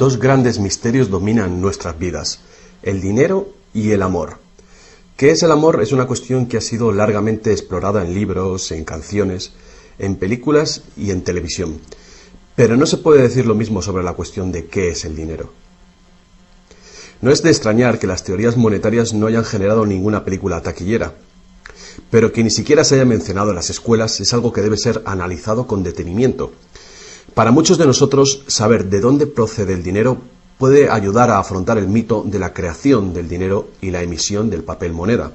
dos grandes misterios dominan nuestras vidas: el dinero y el amor. ¿Qué es el amor? Es una cuestión que ha sido largamente explorada en libros, en canciones, en películas y en televisión. Pero no se puede decir lo mismo sobre la cuestión de qué es el dinero. No es de extrañar que las teorías monetarias no hayan generado ninguna película taquillera, pero que ni siquiera se haya mencionado en las escuelas es algo que debe ser analizado con detenimiento. Para muchos de nosotros, saber de dónde procede el dinero puede ayudar a afrontar el mito de la creación del dinero y la emisión del papel moneda.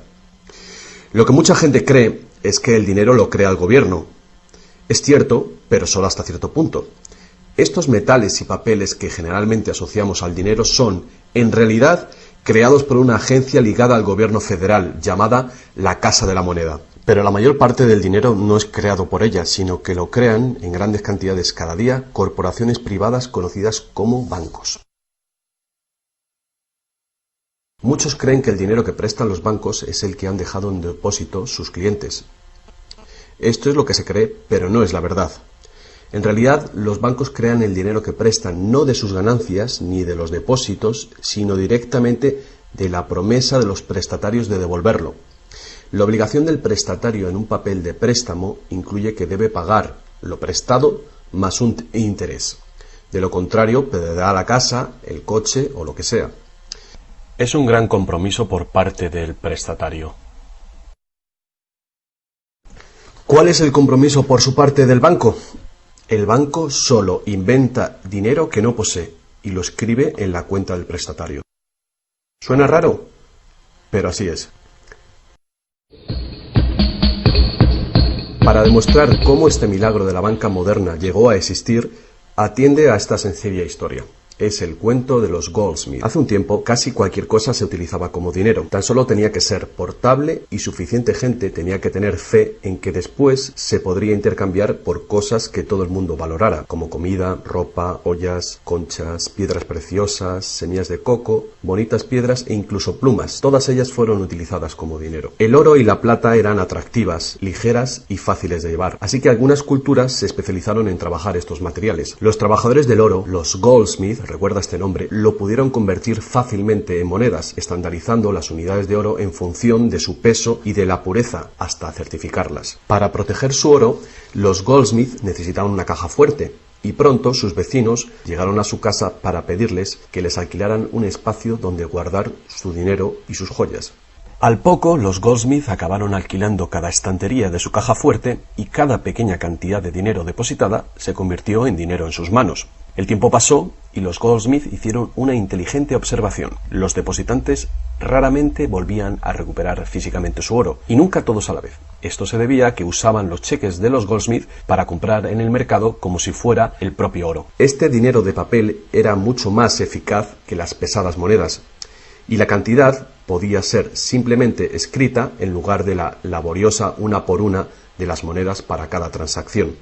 Lo que mucha gente cree es que el dinero lo crea el gobierno. Es cierto, pero solo hasta cierto punto. Estos metales y papeles que generalmente asociamos al dinero son, en realidad, creados por una agencia ligada al gobierno federal, llamada la Casa de la Moneda. Pero la mayor parte del dinero no es creado por ella, sino que lo crean en grandes cantidades cada día corporaciones privadas conocidas como bancos. Muchos creen que el dinero que prestan los bancos es el que han dejado en depósito sus clientes. Esto es lo que se cree, pero no es la verdad. En realidad, los bancos crean el dinero que prestan no de sus ganancias ni de los depósitos, sino directamente de la promesa de los prestatarios de devolverlo. La obligación del prestatario en un papel de préstamo incluye que debe pagar lo prestado más un interés. De lo contrario, perderá la casa, el coche o lo que sea. Es un gran compromiso por parte del prestatario. ¿Cuál es el compromiso por su parte del banco? El banco solo inventa dinero que no posee y lo escribe en la cuenta del prestatario. ¿Suena raro? Pero así es. Para demostrar cómo este milagro de la banca moderna llegó a existir, atiende a esta sencilla historia. Es el cuento de los Goldsmith. Hace un tiempo, casi cualquier cosa se utilizaba como dinero. Tan solo tenía que ser portable y suficiente gente tenía que tener fe en que después se podría intercambiar por cosas que todo el mundo valorara, como comida, ropa, ollas, conchas, piedras preciosas, semillas de coco, bonitas piedras e incluso plumas. Todas ellas fueron utilizadas como dinero. El oro y la plata eran atractivas, ligeras y fáciles de llevar, así que algunas culturas se especializaron en trabajar estos materiales. Los trabajadores del oro, los Goldsmith, recuerda este nombre, lo pudieron convertir fácilmente en monedas, estandarizando las unidades de oro en función de su peso y de la pureza, hasta certificarlas. Para proteger su oro, los Goldsmith necesitaban una caja fuerte, y pronto sus vecinos llegaron a su casa para pedirles que les alquilaran un espacio donde guardar su dinero y sus joyas. Al poco, los Goldsmith acabaron alquilando cada estantería de su caja fuerte y cada pequeña cantidad de dinero depositada se convirtió en dinero en sus manos. El tiempo pasó y los Goldsmith hicieron una inteligente observación. Los depositantes raramente volvían a recuperar físicamente su oro, y nunca todos a la vez. Esto se debía a que usaban los cheques de los Goldsmith para comprar en el mercado como si fuera el propio oro. Este dinero de papel era mucho más eficaz que las pesadas monedas, y la cantidad podía ser simplemente escrita en lugar de la laboriosa una por una de las monedas para cada transacción.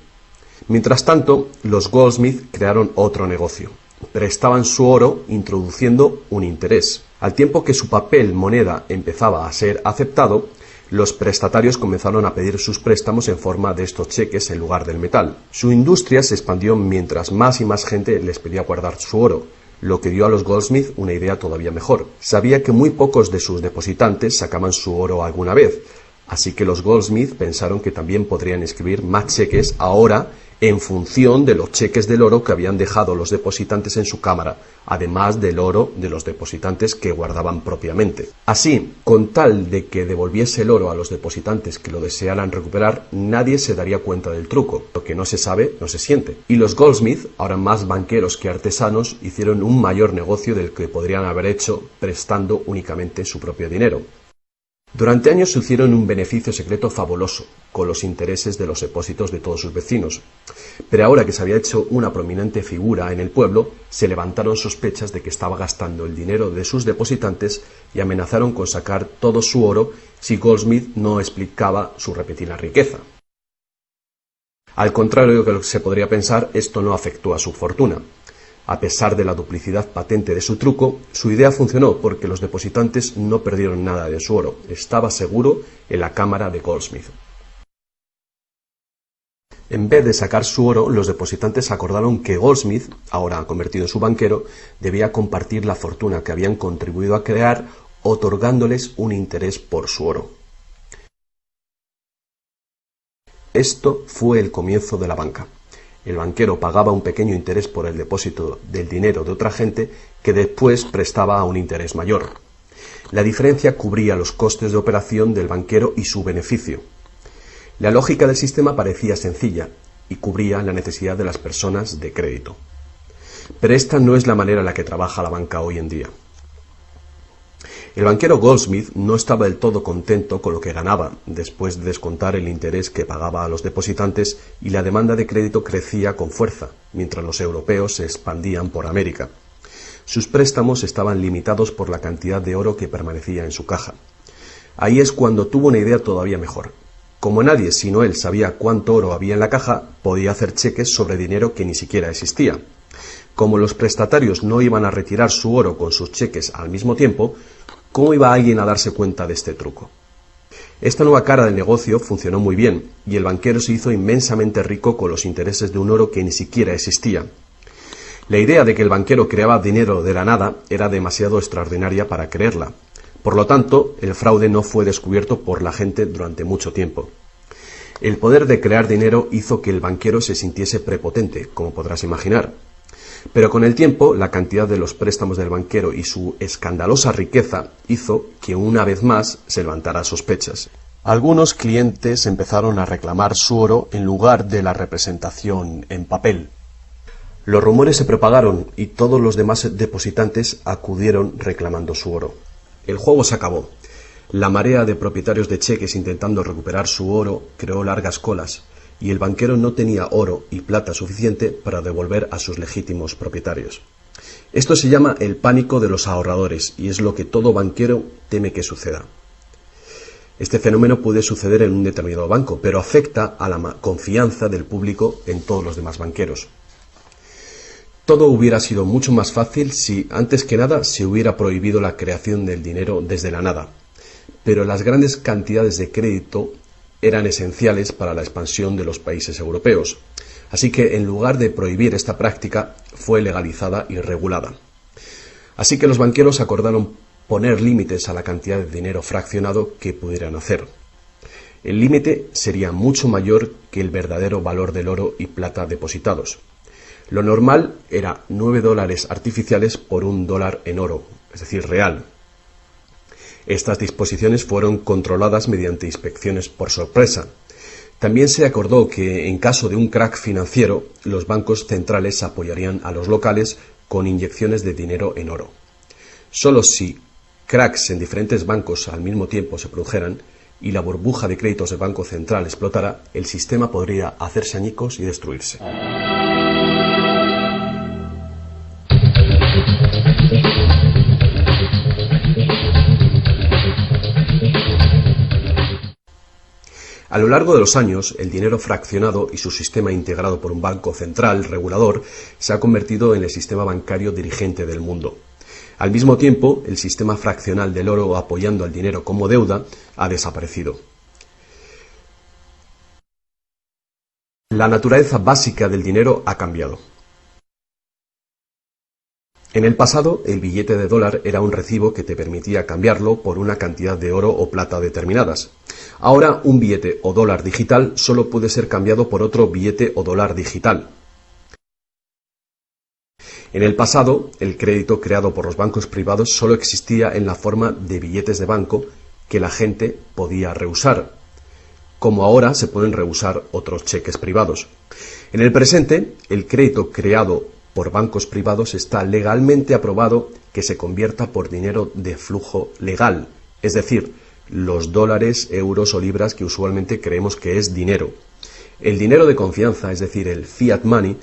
Mientras tanto, los Goldsmith crearon otro negocio. Prestaban su oro introduciendo un interés. Al tiempo que su papel moneda empezaba a ser aceptado, los prestatarios comenzaron a pedir sus préstamos en forma de estos cheques en lugar del metal. Su industria se expandió mientras más y más gente les pedía guardar su oro, lo que dio a los Goldsmith una idea todavía mejor. Sabía que muy pocos de sus depositantes sacaban su oro alguna vez, así que los Goldsmith pensaron que también podrían escribir más cheques ahora en función de los cheques del oro que habían dejado los depositantes en su cámara, además del oro de los depositantes que guardaban propiamente. Así, con tal de que devolviese el oro a los depositantes que lo desearan recuperar, nadie se daría cuenta del truco. Lo que no se sabe, no se siente. Y los Goldsmith, ahora más banqueros que artesanos, hicieron un mayor negocio del que podrían haber hecho prestando únicamente su propio dinero. Durante años se hicieron un beneficio secreto fabuloso, con los intereses de los depósitos de todos sus vecinos. Pero ahora que se había hecho una prominente figura en el pueblo, se levantaron sospechas de que estaba gastando el dinero de sus depositantes y amenazaron con sacar todo su oro si Goldsmith no explicaba su repentina riqueza. Al contrario de lo que se podría pensar, esto no afectó a su fortuna. A pesar de la duplicidad patente de su truco, su idea funcionó porque los depositantes no perdieron nada de su oro. Estaba seguro en la cámara de Goldsmith. En vez de sacar su oro, los depositantes acordaron que Goldsmith, ahora convertido en su banquero, debía compartir la fortuna que habían contribuido a crear, otorgándoles un interés por su oro. Esto fue el comienzo de la banca. El banquero pagaba un pequeño interés por el depósito del dinero de otra gente que después prestaba a un interés mayor. La diferencia cubría los costes de operación del banquero y su beneficio. La lógica del sistema parecía sencilla y cubría la necesidad de las personas de crédito. Pero esta no es la manera en la que trabaja la banca hoy en día. El banquero Goldsmith no estaba del todo contento con lo que ganaba, después de descontar el interés que pagaba a los depositantes, y la demanda de crédito crecía con fuerza, mientras los europeos se expandían por América. Sus préstamos estaban limitados por la cantidad de oro que permanecía en su caja. Ahí es cuando tuvo una idea todavía mejor. Como nadie sino él sabía cuánto oro había en la caja, podía hacer cheques sobre dinero que ni siquiera existía. Como los prestatarios no iban a retirar su oro con sus cheques al mismo tiempo, ¿cómo iba alguien a darse cuenta de este truco? Esta nueva cara del negocio funcionó muy bien, y el banquero se hizo inmensamente rico con los intereses de un oro que ni siquiera existía. La idea de que el banquero creaba dinero de la nada era demasiado extraordinaria para creerla. Por lo tanto, el fraude no fue descubierto por la gente durante mucho tiempo. El poder de crear dinero hizo que el banquero se sintiese prepotente, como podrás imaginar. Pero con el tiempo, la cantidad de los préstamos del banquero y su escandalosa riqueza hizo que una vez más se levantara sospechas. Algunos clientes empezaron a reclamar su oro en lugar de la representación en papel. Los rumores se propagaron y todos los demás depositantes acudieron reclamando su oro. El juego se acabó. La marea de propietarios de cheques intentando recuperar su oro creó largas colas, y el banquero no tenía oro y plata suficiente para devolver a sus legítimos propietarios. Esto se llama el pánico de los ahorradores, y es lo que todo banquero teme que suceda. Este fenómeno puede suceder en un determinado banco, pero afecta a la confianza del público en todos los demás banqueros. Todo hubiera sido mucho más fácil si, antes que nada, se hubiera prohibido la creación del dinero desde la nada. Pero las grandes cantidades de crédito eran esenciales para la expansión de los países europeos. Así que, en lugar de prohibir esta práctica, fue legalizada y regulada. Así que los banqueros acordaron poner límites a la cantidad de dinero fraccionado que pudieran hacer. El límite sería mucho mayor que el verdadero valor del oro y plata depositados. Lo normal era $9 artificiales por $1 en oro, es decir, real. Estas disposiciones fueron controladas mediante inspecciones por sorpresa. También se acordó que, en caso de un crack financiero, los bancos centrales apoyarían a los locales con inyecciones de dinero en oro. Solo si cracks en diferentes bancos al mismo tiempo se produjeran y la burbuja de créditos del Banco Central explotara, el sistema podría hacerse añicos y destruirse. A lo largo de los años, el dinero fraccionado y su sistema integrado por un banco central regulador se ha convertido en el sistema bancario dirigente del mundo. Al mismo tiempo, el sistema fraccional del oro apoyando al dinero como deuda ha desaparecido. La naturaleza básica del dinero ha cambiado. En el pasado, el billete de dólar era un recibo que te permitía cambiarlo por una cantidad de oro o plata determinadas. Ahora, un billete o dólar digital solo puede ser cambiado por otro billete o dólar digital. En el pasado, el crédito creado por los bancos privados solo existía en la forma de billetes de banco que la gente podía rehusar, como ahora se pueden rehusar otros cheques privados. En el presente, el crédito creado por bancos privados está legalmente aprobado que se convierta por dinero de flujo legal, es decir, los dólares, euros o libras que usualmente creemos que es dinero. El dinero de confianza, es decir, el fiat money,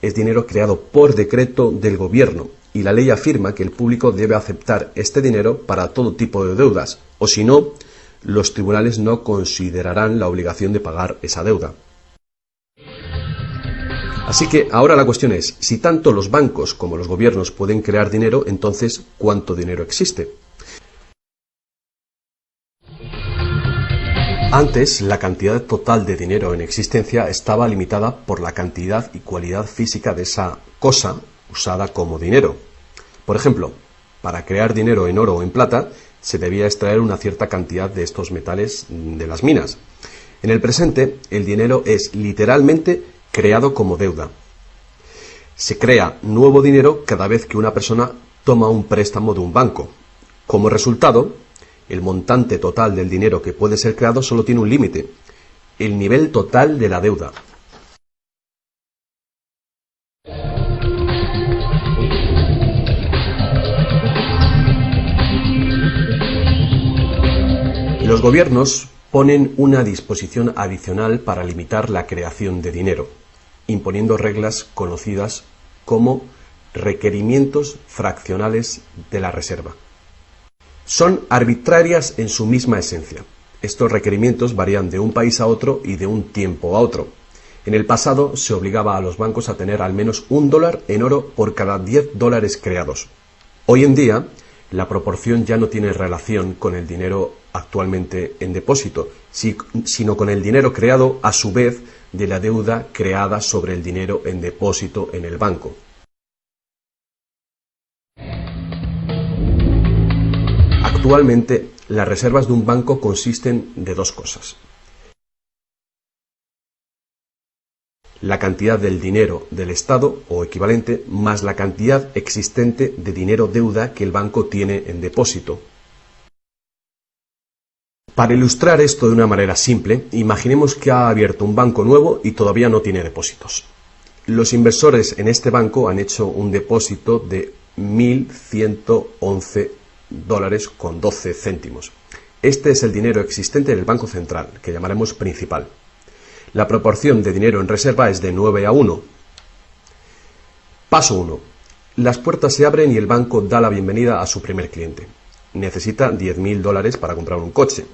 es dinero creado por decreto del gobierno, y la ley afirma que el público debe aceptar este dinero para todo tipo de deudas, o si no, los tribunales no considerarán la obligación de pagar esa deuda. Así que ahora la cuestión es, si tanto los bancos como los gobiernos pueden crear dinero, entonces, ¿cuánto dinero existe? Antes, la cantidad total de dinero en existencia estaba limitada por la cantidad y cualidad física de esa cosa usada como dinero. Por ejemplo, para crear dinero en oro o en plata, se debía extraer una cierta cantidad de estos metales de las minas. En el presente, el dinero es literalmente creado como deuda. Se crea nuevo dinero cada vez que una persona toma un préstamo de un banco. Como resultado, el montante total del dinero que puede ser creado solo tiene un límite: el nivel total de la deuda. Los gobiernos ponen una disposición adicional para limitar la creación de dinero, imponiendo reglas conocidas como requerimientos fraccionales de la reserva. Son arbitrarias en su misma esencia. Estos requerimientos varían de un país a otro y de un tiempo a otro. En el pasado se obligaba a los bancos a tener al menos $1 en oro por cada $10 creados. Hoy en día, la proporción ya no tiene relación con el dinero actualmente en depósito, sino con el dinero creado a su vez de la deuda creada sobre el dinero en depósito en el banco. Actualmente, las reservas de un banco consisten de dos cosas: la cantidad del dinero del Estado o equivalente más la cantidad existente de dinero deuda que el banco tiene en depósito. Para ilustrar esto de una manera simple, imaginemos que ha abierto un banco nuevo y todavía no tiene depósitos. Los inversores en este banco han hecho un depósito de $1.111,12. Este es el dinero existente en el Banco Central, que llamaremos principal. La proporción de dinero en reserva es de 9:1. Paso 1. Las puertas se abren y el banco da la bienvenida a su primer cliente. Necesita $10.000 para comprar un coche.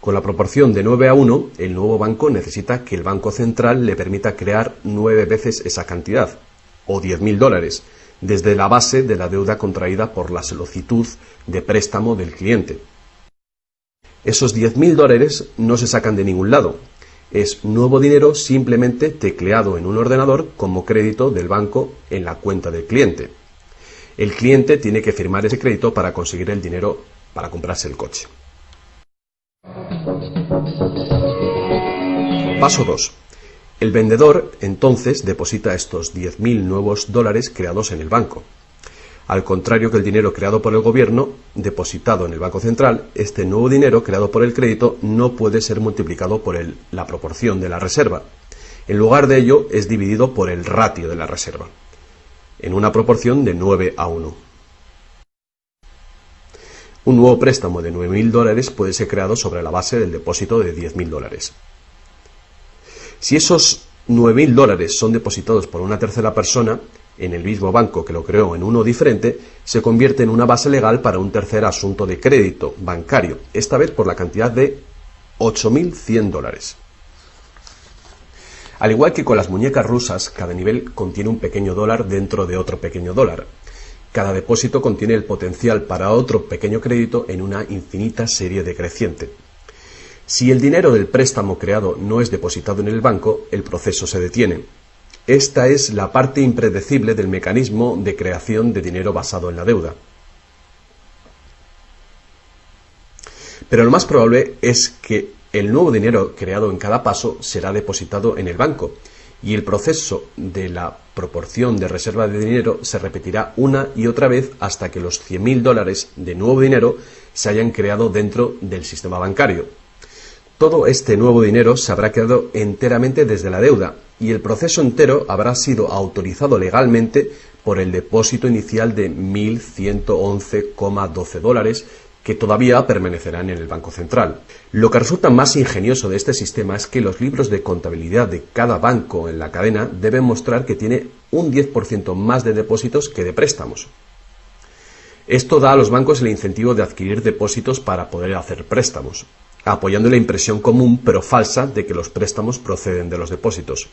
Con la proporción de 9:1, el nuevo banco necesita que el Banco Central le permita crear 9 veces esa cantidad, o $10.000, desde la base de la deuda contraída por la solicitud de préstamo del cliente. Esos $10.000 no se sacan de ningún lado. Es nuevo dinero simplemente tecleado en un ordenador como crédito del banco en la cuenta del cliente. El cliente tiene que firmar ese crédito para conseguir el dinero para comprarse el coche. Paso 2. El vendedor entonces deposita estos 10.000 nuevos dólares creados en el banco. Al contrario que el dinero creado por el gobierno, depositado en el Banco Central, este nuevo dinero creado por el crédito no puede ser multiplicado por la proporción de la reserva. En lugar de ello, es dividido por el ratio de la reserva, en una proporción de 9:1. Un nuevo préstamo de $9.000 puede ser creado sobre la base del depósito de $10.000. Si esos $9.000 son depositados por una tercera persona en el mismo banco que lo creó en uno diferente, se convierte en una base legal para un tercer asunto de crédito bancario, esta vez por la cantidad de $8.100. Al igual que con las muñecas rusas, cada nivel contiene un pequeño dólar dentro de otro pequeño dólar. Cada depósito contiene el potencial para otro pequeño crédito en una infinita serie decreciente. Si el dinero del préstamo creado no es depositado en el banco, el proceso se detiene. Esta es la parte impredecible del mecanismo de creación de dinero basado en la deuda. Pero lo más probable es que el nuevo dinero creado en cada paso será depositado en el banco, y el proceso de la proporción de reserva de dinero se repetirá una y otra vez hasta que los $100.000 de nuevo dinero se hayan creado dentro del sistema bancario. Todo este nuevo dinero se habrá creado enteramente desde la deuda, y el proceso entero habrá sido autorizado legalmente por el depósito inicial de $1.111,12 que todavía permanecerán en el Banco Central. Lo que resulta más ingenioso de este sistema es que los libros de contabilidad de cada banco en la cadena deben mostrar que tiene un 10% más de depósitos que de préstamos. Esto da a los bancos el incentivo de adquirir depósitos para poder hacer préstamos, apoyando la impresión común pero falsa de que los préstamos proceden de los depósitos.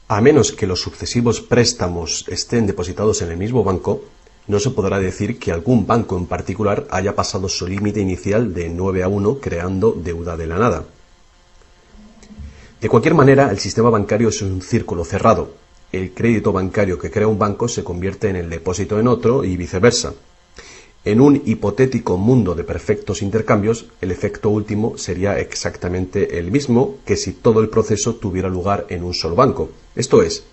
A menos que los sucesivos préstamos estén depositados en el mismo banco, no se podrá decir que algún banco en particular haya pasado su límite inicial de 9-1 creando deuda de la nada. De cualquier manera, el sistema bancario es un círculo cerrado. El crédito bancario que crea un banco se convierte en el depósito en otro y viceversa. En un hipotético mundo de perfectos intercambios, el efecto último sería exactamente el mismo que si todo el proceso tuviera lugar en un solo banco. Esto es,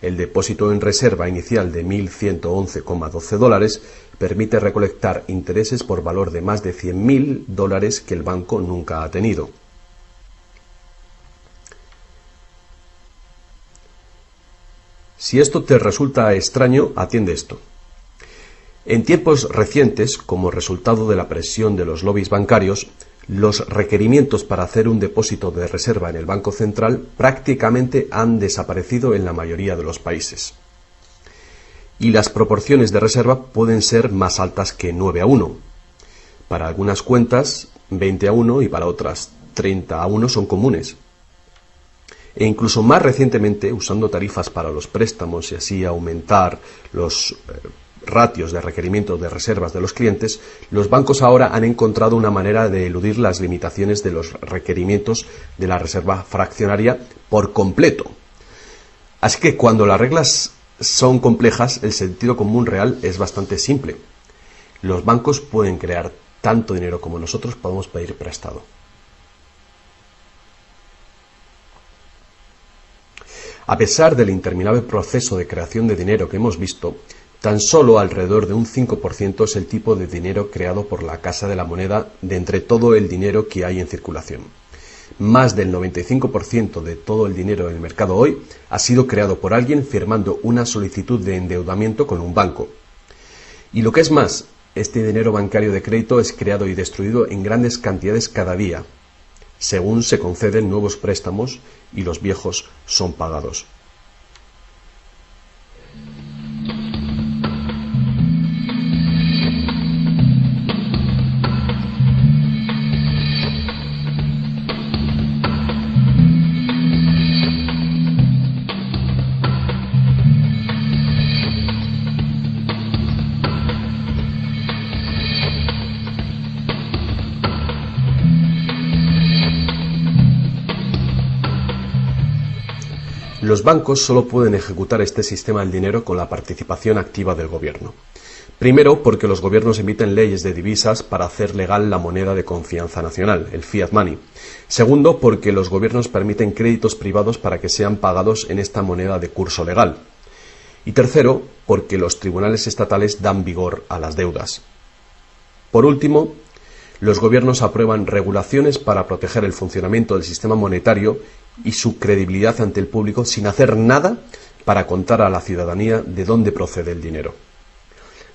el depósito en reserva inicial de $1.111,12 permite recolectar intereses por valor de más de $100.000 que el banco nunca ha tenido. Si esto te resulta extraño, atiende esto. En tiempos recientes, como resultado de la presión de los lobbies bancarios, los requerimientos para hacer un depósito de reserva en el Banco Central prácticamente han desaparecido en la mayoría de los países. Y las proporciones de reserva pueden ser más altas que 9-1. Para algunas cuentas, 20-1 y para otras 30-1 son comunes. E incluso más recientemente, usando tarifas para los préstamos y así aumentar los ratios de requerimiento de reservas de los clientes, los bancos ahora han encontrado una manera de eludir las limitaciones de los requerimientos de la reserva fraccionaria por completo. Así que cuando las reglas son complejas, el sentido común real es bastante simple. Los bancos pueden crear tanto dinero como nosotros podemos pedir prestado. A pesar del interminable proceso de creación de dinero que hemos visto, tan solo alrededor de un 5% es el tipo de dinero creado por la Casa de la Moneda de entre todo el dinero que hay en circulación. Más del 95% de todo el dinero en el mercado hoy ha sido creado por alguien firmando una solicitud de endeudamiento con un banco. Y lo que es más, este dinero bancario de crédito es creado y destruido en grandes cantidades cada día, según se conceden nuevos préstamos y los viejos son pagados. Los bancos solo pueden ejecutar este sistema del dinero con la participación activa del gobierno. Primero, porque los gobiernos emiten leyes de divisas para hacer legal la moneda de confianza nacional, el fiat money. Segundo, porque los gobiernos permiten créditos privados para que sean pagados en esta moneda de curso legal. Y tercero, porque los tribunales estatales dan vigor a las deudas. Por último, los gobiernos aprueban regulaciones para proteger el funcionamiento del sistema monetario y su credibilidad ante el público sin hacer nada para contar a la ciudadanía de dónde procede el dinero.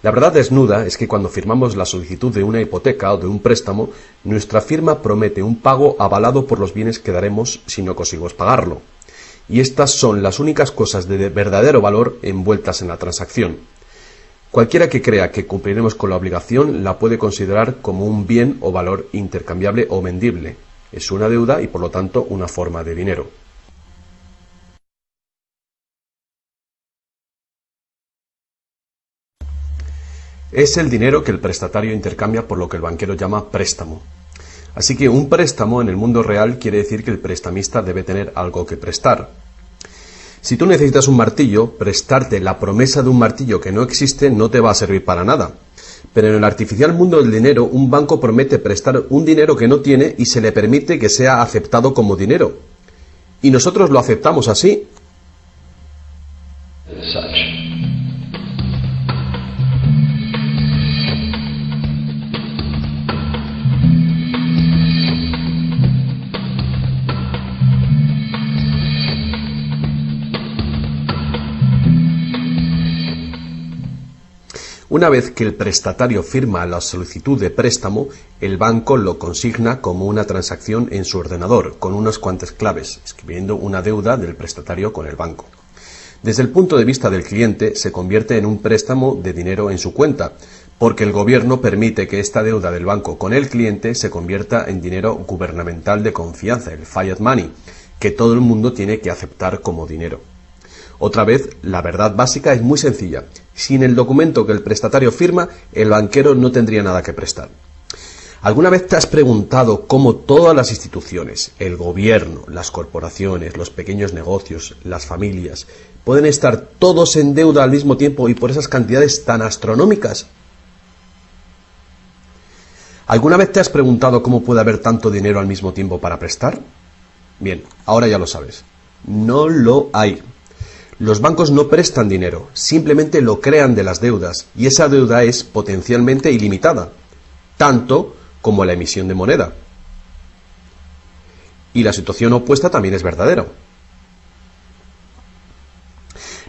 La verdad desnuda es que cuando firmamos la solicitud de una hipoteca o de un préstamo, nuestra firma promete un pago avalado por los bienes que daremos si no conseguimos pagarlo. Y estas son las únicas cosas de verdadero valor envueltas en la transacción. Cualquiera que crea que cumpliremos con la obligación la puede considerar como un bien o valor intercambiable o vendible. Es una deuda y por lo tanto una forma de dinero. Es el dinero que el prestatario intercambia por lo que el banquero llama préstamo. Así que un préstamo en el mundo real quiere decir que el prestamista debe tener algo que prestar. Si tú necesitas un martillo, prestarte la promesa de un martillo que no existe no te va a servir para nada. Pero en el artificial mundo del dinero, un banco promete prestar un dinero que no tiene y se le permite que sea aceptado como dinero. Y nosotros lo aceptamos así. Una vez que el prestatario firma la solicitud de préstamo, el banco lo consigna como una transacción en su ordenador, con unas cuantas claves, escribiendo una deuda del prestatario con el banco. Desde el punto de vista del cliente, se convierte en un préstamo de dinero en su cuenta, porque el gobierno permite que esta deuda del banco con el cliente se convierta en dinero gubernamental de confianza, el fiat money, que todo el mundo tiene que aceptar como dinero. Otra vez, la verdad básica es muy sencilla. Sin el documento que el prestatario firma, el banquero no tendría nada que prestar. ¿Alguna vez te has preguntado cómo todas las instituciones, el gobierno, las corporaciones, los pequeños negocios, las familias, pueden estar todos en deuda al mismo tiempo y por esas cantidades tan astronómicas? ¿Alguna vez te has preguntado cómo puede haber tanto dinero al mismo tiempo para prestar? Bien, ahora ya lo sabes. No lo hay. Los bancos no prestan dinero, simplemente lo crean de las deudas, y esa deuda es potencialmente ilimitada, tanto como la emisión de moneda. Y la situación opuesta también es verdadera.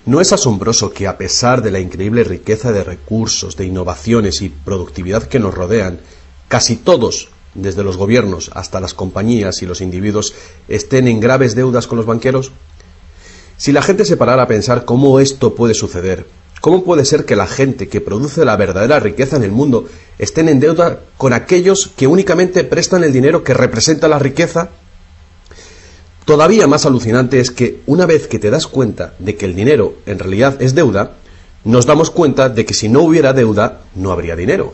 ¿No es asombroso que a pesar de la increíble riqueza de recursos, de innovaciones y productividad que nos rodean, casi todos, desde los gobiernos hasta las compañías y los individuos, estén en graves deudas con los banqueros? Si la gente se parara a pensar cómo esto puede suceder, ¿cómo puede ser que la gente que produce la verdadera riqueza en el mundo estén en deuda con aquellos que únicamente prestan el dinero que representa la riqueza? Todavía más alucinante es que una vez que te das cuenta de que el dinero en realidad es deuda, nos damos cuenta de que si no hubiera deuda, no habría dinero.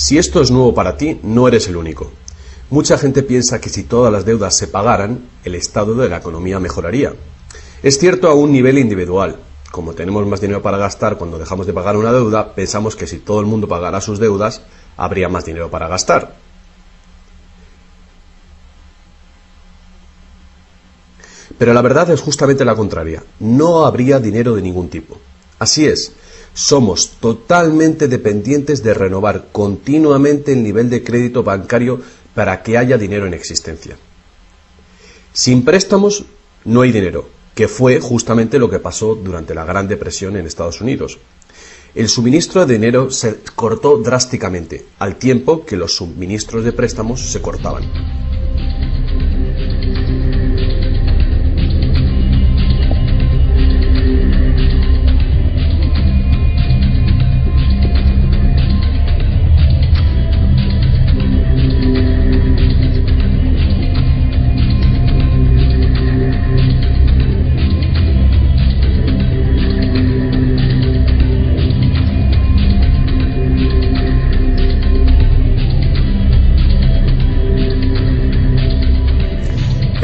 Si esto es nuevo para ti, no eres el único. Mucha gente piensa que si todas las deudas se pagaran, el estado de la economía mejoraría. Es cierto a un nivel individual. Como tenemos más dinero para gastar cuando dejamos de pagar una deuda, pensamos que si todo el mundo pagara sus deudas, habría más dinero para gastar. Pero la verdad es justamente la contraria. No habría dinero de ningún tipo. Así es. Somos totalmente dependientes de renovar continuamente el nivel de crédito bancario para que haya dinero en existencia. Sin préstamos no hay dinero, que fue justamente lo que pasó durante la Gran Depresión en Estados Unidos. El suministro de dinero se cortó drásticamente, al tiempo que los suministros de préstamos se cortaban.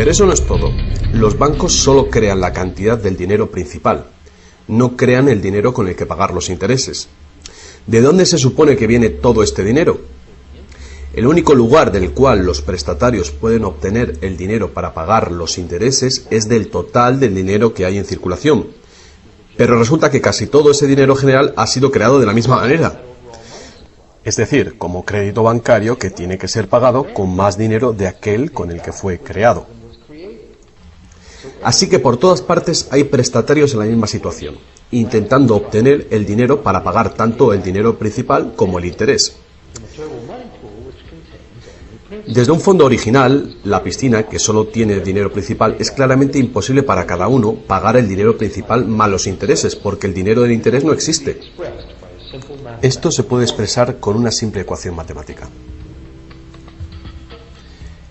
Pero eso no es todo. Los bancos solo crean la cantidad del dinero principal. No crean el dinero con el que pagar los intereses. ¿De dónde se supone que viene todo este dinero? El único lugar del cual los prestatarios pueden obtener el dinero para pagar los intereses es del total del dinero que hay en circulación. Pero resulta que casi todo ese dinero general ha sido creado de la misma manera. Es decir, como crédito bancario que tiene que ser pagado con más dinero de aquel con el que fue creado. Así que por todas partes hay prestatarios en la misma situación, intentando obtener el dinero para pagar tanto el dinero principal como el interés. Desde un fondo original, la piscina, que solo tiene dinero principal, es claramente imposible para cada uno pagar el dinero principal más los intereses, porque el dinero del interés no existe. Esto se puede expresar con una simple ecuación matemática.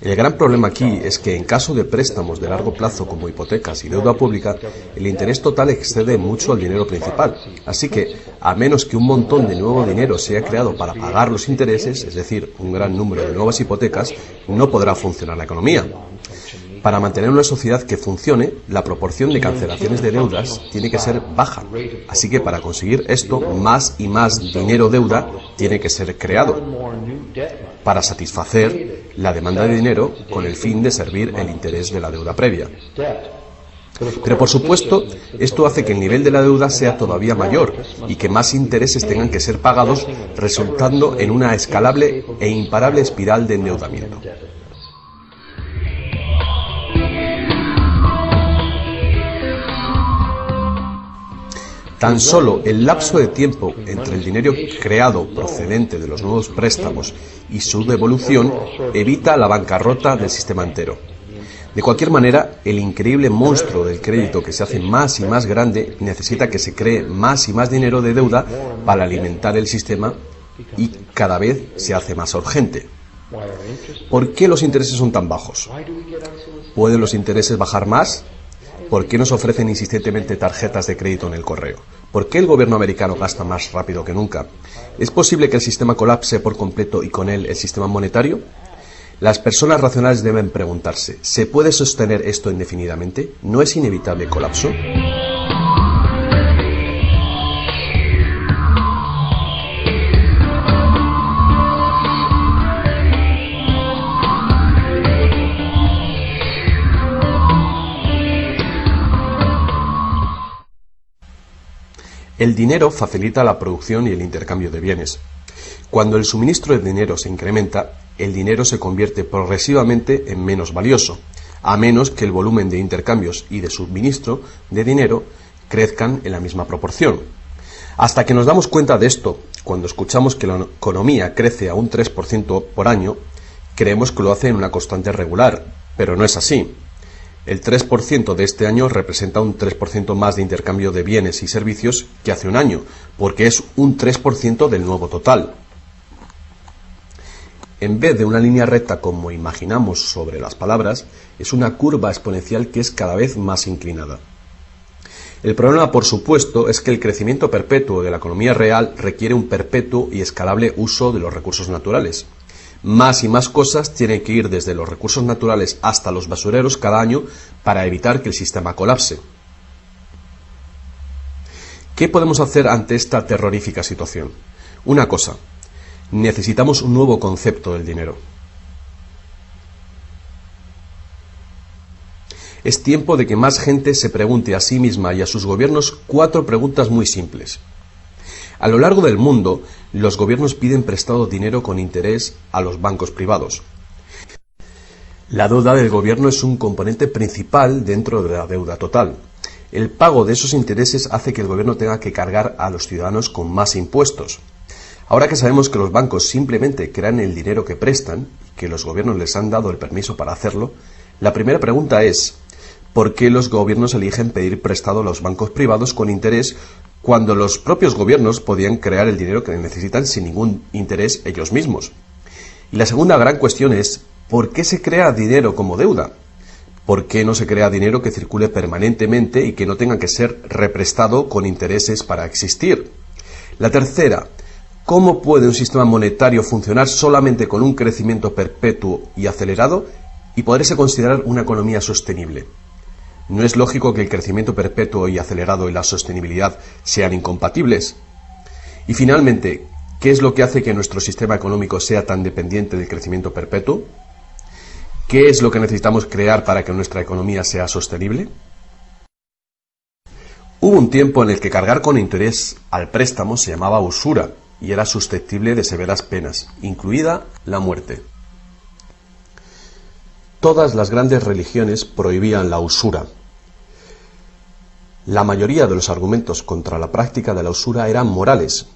El gran problema aquí es que en caso de préstamos de largo plazo como hipotecas y deuda pública, el interés total excede mucho al dinero principal. Así que, a menos que un montón de nuevo dinero sea creado para pagar los intereses, es decir, un gran número de nuevas hipotecas, no podrá funcionar la economía. Para mantener una sociedad que funcione, la proporción de cancelaciones de deudas tiene que ser baja. Así que para conseguir esto, más y más dinero deuda tiene que ser creado para satisfacer la demanda de dinero con el fin de servir el interés de la deuda previa. Pero por supuesto, esto hace que el nivel de la deuda sea todavía mayor y que más intereses tengan que ser pagados, resultando en una escalable e imparable espiral de endeudamiento. Tan solo el lapso de tiempo entre el dinero creado procedente de los nuevos préstamos y su devolución evita la bancarrota del sistema entero. De cualquier manera, el increíble monstruo del crédito que se hace más y más grande necesita que se cree más y más dinero de deuda para alimentar el sistema y cada vez se hace más urgente. ¿Por qué los intereses son tan bajos? ¿Pueden los intereses bajar más? ¿Por qué nos ofrecen insistentemente tarjetas de crédito en el correo? ¿Por qué el gobierno americano gasta más rápido que nunca? ¿Es posible que el sistema colapse por completo y con él el sistema monetario? Las personas racionales deben preguntarse, ¿se puede sostener esto indefinidamente? ¿No es inevitable el colapso? El dinero facilita la producción y el intercambio de bienes. Cuando el suministro de dinero se incrementa, el dinero se convierte progresivamente en menos valioso, a menos que el volumen de intercambios y de suministro de dinero crezcan en la misma proporción. Hasta que nos damos cuenta de esto, cuando escuchamos que la economía crece a un 3% por año, creemos que lo hace en una constante regular, pero no es así. El 3% de este año representa un 3% más de intercambio de bienes y servicios que hace un año, porque es un 3% del nuevo total. En vez de una línea recta como imaginamos sobre las palabras, es una curva exponencial que es cada vez más inclinada. El problema, por supuesto, es que el crecimiento perpetuo de la economía real requiere un perpetuo y escalable uso de los recursos naturales. Más y más cosas tienen que ir desde los recursos naturales hasta los basureros cada año para evitar que el sistema colapse. ¿Qué podemos hacer ante esta terrorífica situación? Una cosa, necesitamos un nuevo concepto del dinero. Es tiempo de que más gente se pregunte a sí misma y a sus gobiernos 4 preguntas muy simples. A lo largo del mundo, los gobiernos piden prestado dinero con interés a los bancos privados. La deuda del gobierno es un componente principal dentro de la deuda total. El pago de esos intereses hace que el gobierno tenga que cargar a los ciudadanos con más impuestos. Ahora que sabemos que los bancos simplemente crean el dinero que prestan y que los gobiernos les han dado el permiso para hacerlo, la primera pregunta es ¿por qué los gobiernos eligen pedir prestado a los bancos privados con interés cuando los propios gobiernos podían crear el dinero que necesitan sin ningún interés ellos mismos? Y la segunda gran cuestión es ¿por qué se crea dinero como deuda? ¿Por qué no se crea dinero que circule permanentemente y que no tenga que ser represtado con intereses para existir? La tercera, ¿cómo puede un sistema monetario funcionar solamente con un crecimiento perpetuo y acelerado y poderse considerar una economía sostenible? ¿No es lógico que el crecimiento perpetuo y acelerado y la sostenibilidad sean incompatibles? Y finalmente, ¿qué es lo que hace que nuestro sistema económico sea tan dependiente del crecimiento perpetuo? ¿Qué es lo que necesitamos crear para que nuestra economía sea sostenible? Hubo un tiempo en el que cargar con interés al préstamo se llamaba usura y era susceptible de severas penas, incluida la muerte. Todas las grandes religiones prohibían la usura. La mayoría de los argumentos contra la práctica de la usura eran morales.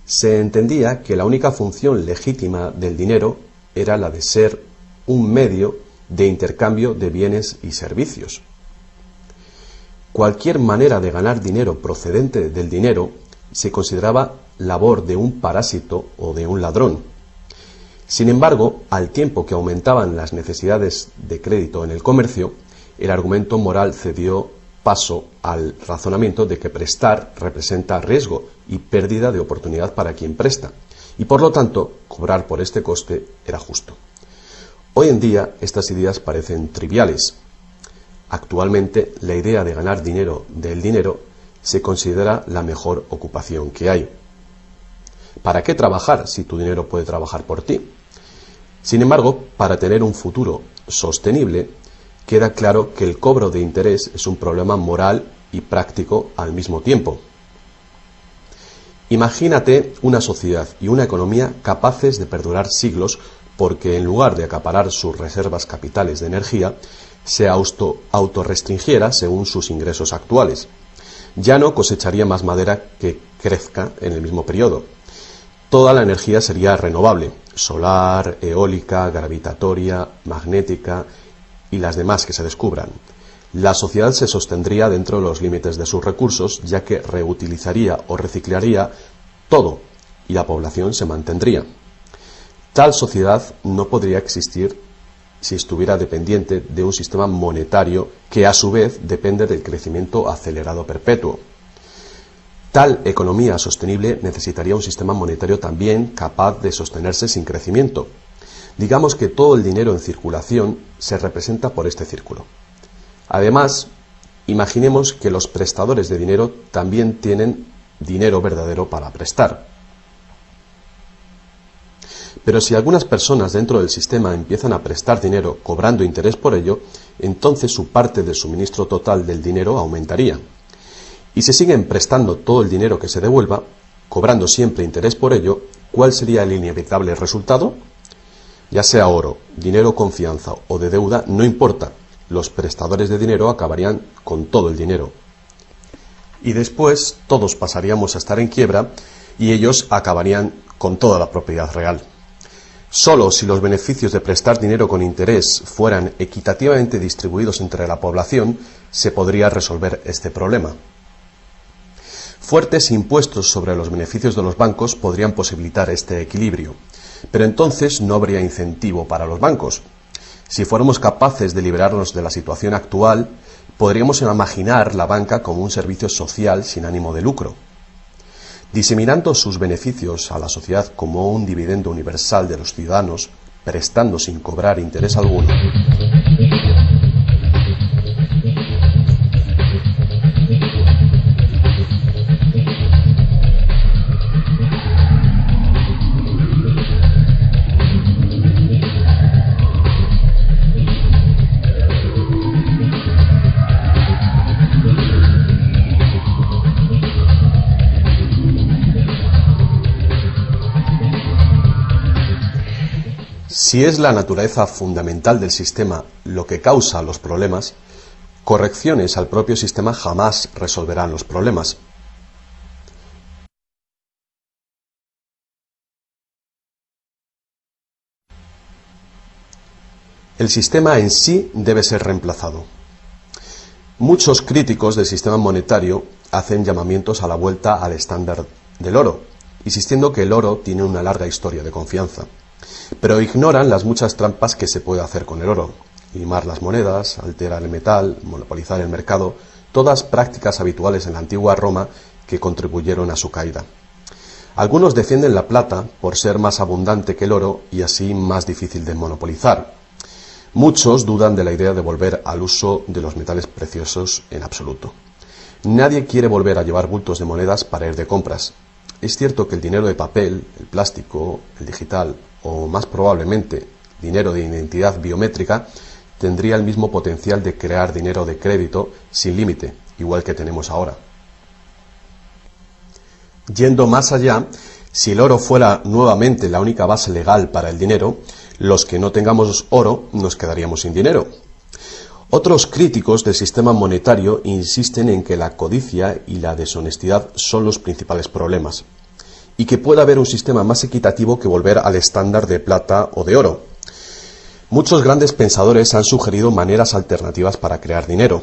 Se entendía que la única función legítima del dinero era la de ser un medio de intercambio de bienes y servicios. Cualquier manera de ganar dinero procedente del dinero se consideraba labor de un parásito o de un ladrón. Sin embargo, al tiempo que aumentaban las necesidades de crédito en el comercio, el argumento moral cedió paso al razonamiento de que prestar representa riesgo y pérdida de oportunidad para quien presta, y por lo tanto, cobrar por este coste era justo. Hoy en día, estas ideas parecen triviales. Actualmente, la idea de ganar dinero del dinero se considera la mejor ocupación que hay. ¿Para qué trabajar si tu dinero puede trabajar por ti? Sin embargo, para tener un futuro sostenible, queda claro que el cobro de interés es un problema moral y práctico al mismo tiempo. Imagínate una sociedad y una economía capaces de perdurar siglos porque en lugar de acaparar sus reservas capitales de energía, se autorrestringiera según sus ingresos actuales. Ya no cosecharía más madera que crezca en el mismo periodo. Toda la energía sería renovable, solar, eólica, gravitatoria, magnética, y las demás que se descubran. La sociedad se sostendría dentro de los límites de sus recursos, ya que reutilizaría o reciclaría todo y la población se mantendría. Tal sociedad no podría existir si estuviera dependiente de un sistema monetario que a su vez depende del crecimiento acelerado perpetuo. Tal economía sostenible necesitaría un sistema monetario también capaz de sostenerse sin crecimiento. Digamos que todo el dinero en circulación se representa por este círculo. Además, imaginemos que los prestadores de dinero también tienen dinero verdadero para prestar. Pero si algunas personas dentro del sistema empiezan a prestar dinero cobrando interés por ello, entonces su parte del suministro total del dinero aumentaría. Y si siguen prestando todo el dinero que se devuelva, cobrando siempre interés por ello, ¿cuál sería el inevitable resultado? Ya sea oro, dinero, confianza o de deuda, no importa, los prestadores de dinero acabarían con todo el dinero. Y después todos pasaríamos a estar en quiebra y ellos acabarían con toda la propiedad real. Solo si los beneficios de prestar dinero con interés fueran equitativamente distribuidos entre la población, se podría resolver este problema. Fuertes impuestos sobre los beneficios de los bancos podrían posibilitar este equilibrio, pero entonces no habría incentivo para los bancos. Si fuéramos capaces de liberarnos de la situación actual, podríamos imaginar la banca como un servicio social sin ánimo de lucro. Diseminando sus beneficios a la sociedad como un dividendo universal de los ciudadanos, prestando sin cobrar interés alguno. Si es la naturaleza fundamental del sistema lo que causa los problemas, correcciones al propio sistema jamás resolverán los problemas. El sistema en sí debe ser reemplazado. Muchos críticos del sistema monetario hacen llamamientos a la vuelta al estándar del oro, insistiendo que el oro tiene una larga historia de confianza. Pero ignoran las muchas trampas que se puede hacer con el oro: limar las monedas, alterar el metal, monopolizar el mercado, todas prácticas habituales en la antigua Roma que contribuyeron a su caída. Algunos defienden la plata por ser más abundante que el oro y así más difícil de monopolizar. Muchos dudan de la idea de volver al uso de los metales preciosos en absoluto. Nadie quiere volver a llevar bultos de monedas para ir de compras. Es cierto que el dinero de papel, el plástico, el digital o más probablemente dinero de identidad biométrica tendría el mismo potencial de crear dinero de crédito sin límite, igual que tenemos ahora. Yendo más allá, si el oro fuera nuevamente la única base legal para el dinero, los que no tengamos oro nos quedaríamos sin dinero. Otros críticos del sistema monetario insisten en que la codicia y la deshonestidad son los principales problemas, y que puede haber un sistema más equitativo que volver al estándar de plata o de oro. Muchos grandes pensadores han sugerido maneras alternativas para crear dinero.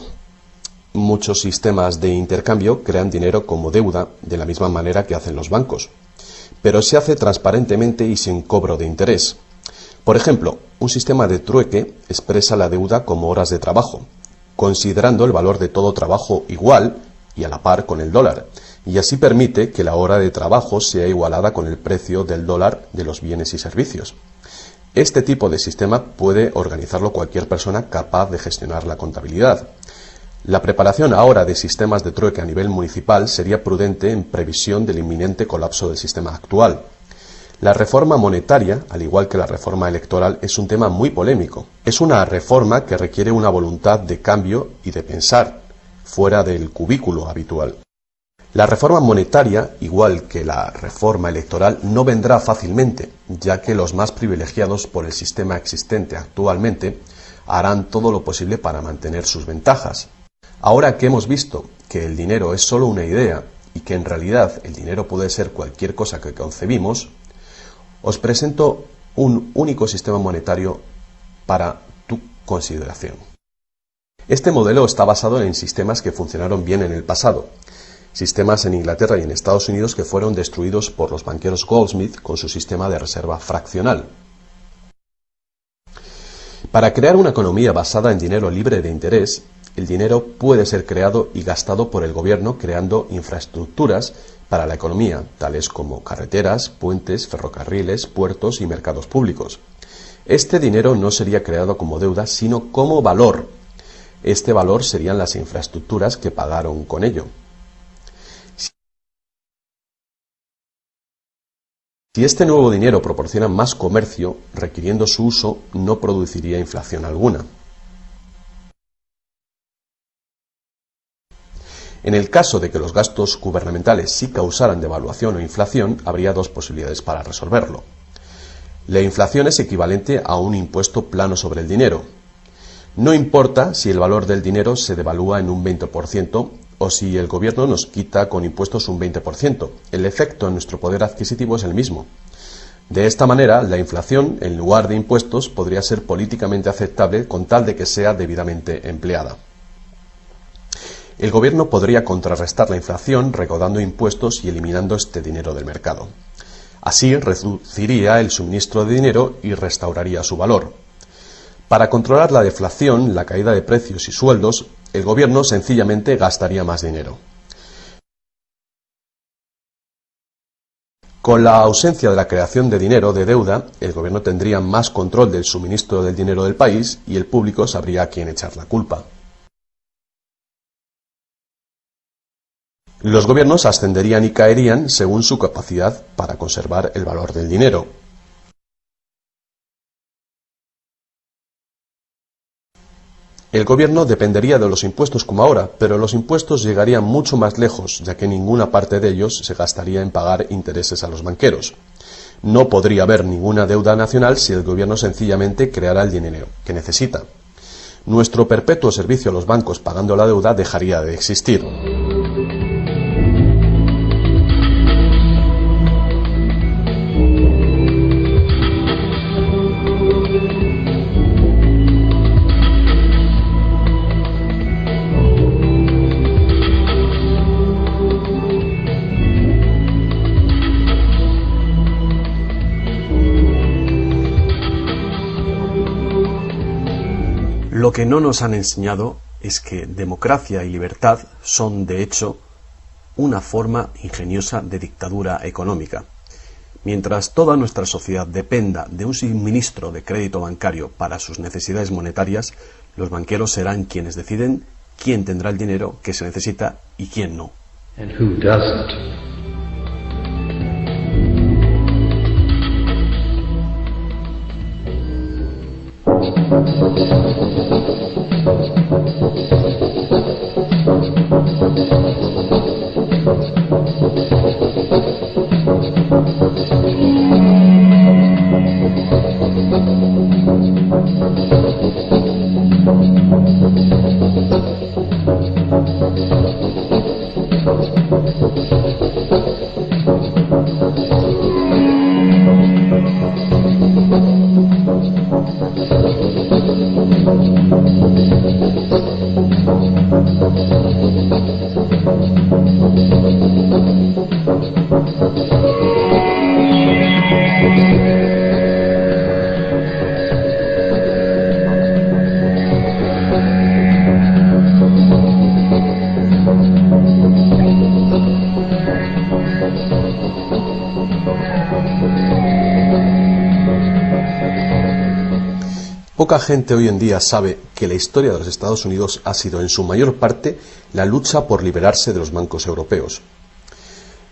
Muchos sistemas de intercambio crean dinero como deuda de la misma manera que hacen los bancos, pero se hace transparentemente y sin cobro de interés. Por ejemplo, un sistema de trueque expresa la deuda como horas de trabajo, considerando el valor de todo trabajo igual y a la par con el dólar, y así permite que la hora de trabajo sea igualada con el precio del dólar de los bienes y servicios. Este tipo de sistema puede organizarlo cualquier persona capaz de gestionar la contabilidad. La preparación ahora de sistemas de trueque a nivel municipal sería prudente en previsión del inminente colapso del sistema actual. La reforma monetaria, al igual que la reforma electoral, es un tema muy polémico. Es una reforma que requiere una voluntad de cambio y de pensar, fuera del cubículo habitual. La reforma monetaria, igual que la reforma electoral, no vendrá fácilmente, ya que los más privilegiados por el sistema existente actualmente harán todo lo posible para mantener sus ventajas. Ahora que hemos visto que el dinero es solo una idea y que en realidad el dinero puede ser cualquier cosa que concebimos, os presento un único sistema monetario para tu consideración. Este modelo está basado en sistemas que funcionaron bien en el pasado, sistemas en Inglaterra y en Estados Unidos que fueron destruidos por los banqueros Goldsmith con su sistema de reserva fraccional. Para crear una economía basada en dinero libre de interés, el dinero puede ser creado y gastado por el gobierno creando infraestructuras para la economía, tales como carreteras, puentes, ferrocarriles, puertos y mercados públicos. Este dinero no sería creado como deuda, sino como valor. Este valor serían las infraestructuras que pagaron con ello. Si este nuevo dinero proporciona más comercio, requiriendo su uso, no produciría inflación alguna. En el caso de que los gastos gubernamentales sí causaran devaluación o inflación, habría dos posibilidades para resolverlo. La inflación es equivalente a un impuesto plano sobre el dinero. No importa si el valor del dinero se devalúa en un 20% o si el gobierno nos quita con impuestos un 20%. El efecto en nuestro poder adquisitivo es el mismo. De esta manera, la inflación, en lugar de impuestos, podría ser políticamente aceptable con tal de que sea debidamente empleada. El gobierno podría contrarrestar la inflación recaudando impuestos y eliminando este dinero del mercado. Así reduciría el suministro de dinero y restauraría su valor. Para controlar la deflación, la caída de precios y sueldos, el gobierno sencillamente gastaría más dinero. Con la ausencia de la creación de dinero de deuda, el gobierno tendría más control del suministro del dinero del país y el público sabría a quién echar la culpa. Los gobiernos ascenderían y caerían según su capacidad para conservar el valor del dinero. El gobierno dependería de los impuestos como ahora, pero los impuestos llegarían mucho más lejos, ya que ninguna parte de ellos se gastaría en pagar intereses a los banqueros. No podría haber ninguna deuda nacional si el gobierno sencillamente creara el dinero que necesita. Nuestro perpetuo servicio a los bancos pagando la deuda dejaría de existir. Lo que no nos han enseñado es que democracia y libertad son, de hecho, una forma ingeniosa de dictadura económica. Mientras toda nuestra sociedad dependa de un suministro de crédito bancario para sus necesidades monetarias, los banqueros serán quienes deciden quién tendrá el dinero que se necesita y quién no. And who doesn't. Poca gente hoy en día sabe que la historia de los Estados Unidos ha sido en su mayor parte la lucha por liberarse de los bancos europeos.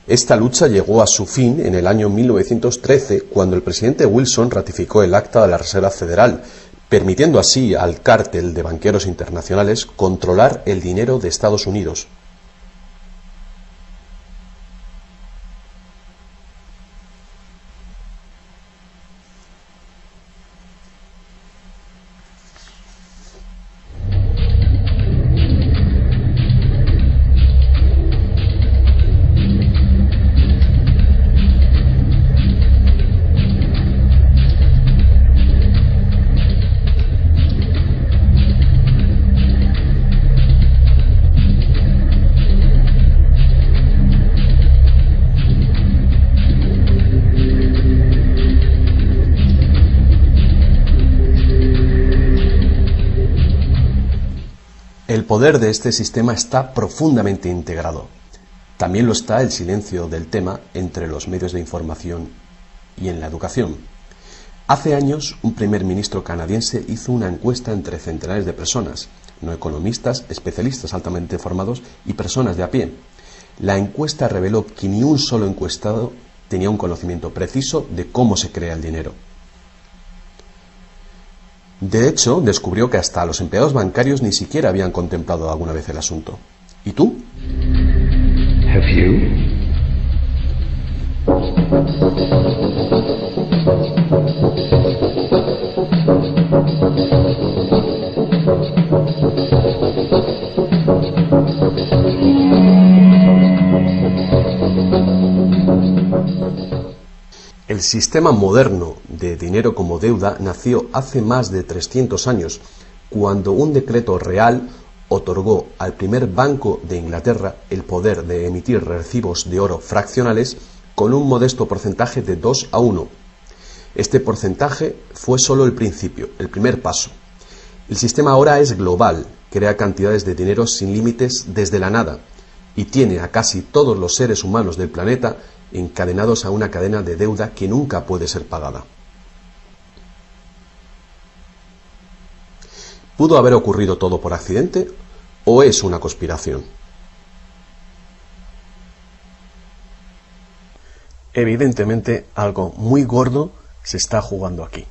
Esta lucha llegó a su fin en el año 1913, cuando el presidente Wilson ratificó el Acta de la Reserva Federal, permitiendo así al cártel de banqueros internacionales controlar el dinero de Estados Unidos. El poder de este sistema está profundamente integrado. También lo está el silencio del tema entre los medios de información y en la educación. Hace años, un primer ministro canadiense hizo una encuesta entre centenares de personas, no economistas, especialistas altamente formados y personas de a pie. La encuesta reveló que ni un solo encuestado tenía un conocimiento preciso de cómo se crea el dinero. De hecho, descubrió que hasta los empleados bancarios ni siquiera habían contemplado alguna vez el asunto. ¿Y tú? Have you? El sistema moderno de dinero como deuda nació hace más de 300 años, cuando un decreto real otorgó al primer Banco de Inglaterra el poder de emitir recibos de oro fraccionales con un modesto porcentaje de 2:1. Este porcentaje fue solo el principio, el primer paso. El sistema ahora es global, crea cantidades de dinero sin límites desde la nada y tiene a casi todos los seres humanos del planeta encadenados a una cadena de deuda que nunca puede ser pagada. ¿Pudo haber ocurrido todo por accidente o es una conspiración? Evidentemente, algo muy gordo se está jugando aquí.